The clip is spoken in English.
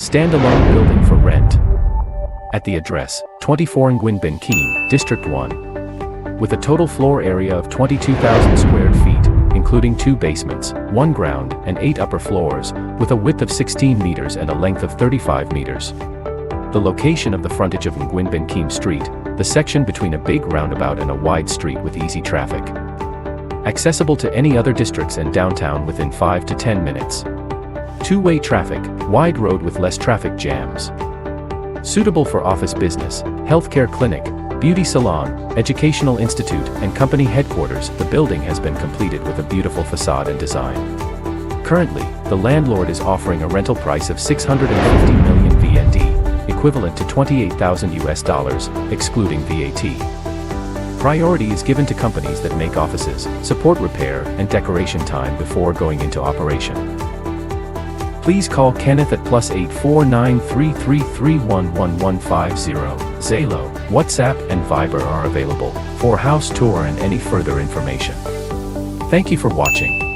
standalone building for rent. At the address, 24 Nguyen Binh Khiem, District 1. With a total floor area of 22,000 square feet, including 2 basements, 1 ground, and 8 upper floors, with a width of 16 meters and a length of 35 meters. The location of the frontage of Nguyen Binh Khiem Street, the section between a big roundabout and a wide street with easy traffic. Accessible to any other districts and downtown within 5 to 10 minutes. Two-way traffic, wide road with less traffic jams. Suitable for office business, healthcare clinic, beauty salon, educational institute, and company headquarters. The building has been completed with a beautiful facade and design. Currently, the landlord is offering a rental price of 650 million VND, equivalent to $28,000, excluding VAT. Priority is given to companies that make offices, support repair and decoration time before going into operation. Please call Kenneth at +84933311150. Zalo, WhatsApp, and Viber are available for house tour and any further information. Thank you for watching.